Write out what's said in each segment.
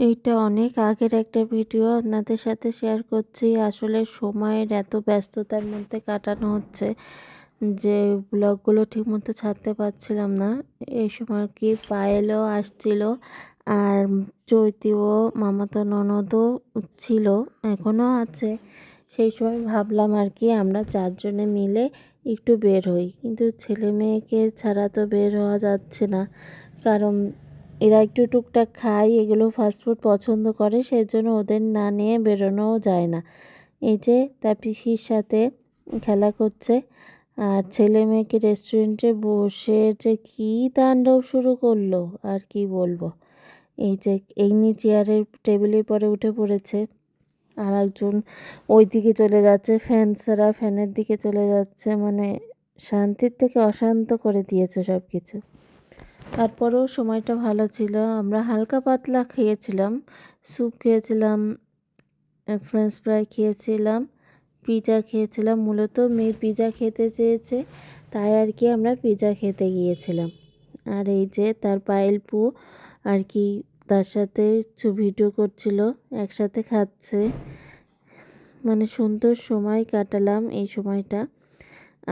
এইটা অনেক আগের একটা ভিডিও আপনাদের সাথে শেয়ার করছি। আসলে সময়ের এত ব্যস্ততার মধ্যে কাটানো হচ্ছে যে ব্লগগুলো ঠিকমতো ছাড়তে পারছিলাম না। এই সময় আর কি পায়েলও আসছিল, আর চৈতিও মামাতো ননদও ছিল, এখনও আছে। সেই সময় ভাবলাম আর কি আমরা চারজনে মিলে একটু বের হই, কিন্তু ছেলে মেয়েকে ছাড়া তো বের হওয়া যাচ্ছে না। কারণ এরা একটু টুকটাক খায়, এগুলো ফাস্টফুড পছন্দ করে, সেই জন্য ওদের না নিয়ে বেরোনোও যায় না। এই যে তার পিসির সাথে খেলা করছে, আর ছেলে মেয়েকে রেস্টুরেন্টে বসে যে কী তাণ্ডব শুরু করলো আর কি বলবো। এই যে এমনি চেয়ারের টেবিলের পরে উঠে পড়েছে, আর একজন ওই দিকে চলে যাচ্ছে, ফ্যান ছাড়া ফ্যানের দিকে চলে যাচ্ছে, মানে শান্তির থেকে অশান্ত করে দিয়েছে সব কিছু। তারপরেও সময়টা ভালো ছিল। আমরা হালকা পাতলা খেয়েছিলাম, স্যুপ খেয়েছিলাম, ফ্রেঞ্চ ফ্রাই খেয়েছিলাম, পিৎজা খেয়েছিলাম। মূলত মেয়ে পিৎজা খেতে চেয়েছে, তাই আর কি আমরা পিৎজা খেতে গিয়েছিলাম। আর এই যে তার পায়েলপু আর কি তার সাথে ভিডিও করছিল, একসাথে খাচ্ছে, মানে সুন্দর সময় কাটালাম এই সময়টা।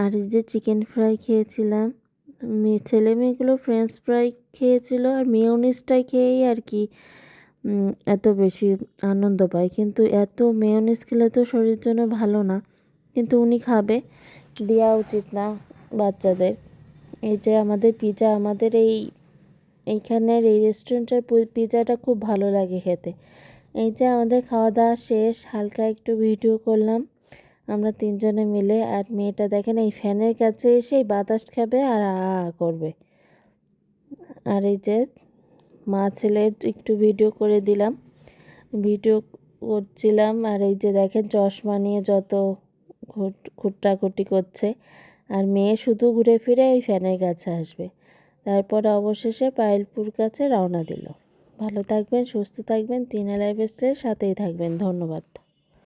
আর এই যে চিকেন ফ্রাই খেয়েছিলাম, ছেলে মেয়েগুলো ফ্রেঞ্চ ফ্রাই খেয়েছিল, আর মেয়োনিজটাই খেয়েই আর কি এত বেশি আনন্দ পায়। কিন্তু এত মেয়োনিজ খেলে তো শরীরের জন্য ভালো না, কিন্তু উনি খাবে, দেওয়া উচিত না বাচ্চাদের। এই যে আমাদের পিৎজা, আমাদের এইখানের এই রেস্টুরেন্টের পিৎজাটা খুব ভালো লাগে খেতে। এই যে আমাদের খাওয়া দাওয়া শেষ, হালকা একটু ভিডিও করলাম আমরা তিনজনে মিলে। আর মেয়েটা দেখেন এই ফ্যানের কাছে এসেই বাতাস খাবে আর করবে। আর এই যে মা ছেলে একটু ভিডিও করে দিলাম, ভিডিও করছিলাম। আর এই যে দেখেন চশমা নিয়ে যত খুঁটাখুটি করছে, আর মেয়ে শুধু ঘুরে ফিরে এই ফ্যানের কাছে আসবে। তারপর অবশেষে পায়েলপুর কাছে রওনা দিল। ভালো থাকবেন, সুস্থ থাকবেন, তিন লাইফস্টাইলের সাথেই থাকবেন। ধন্যবাদ।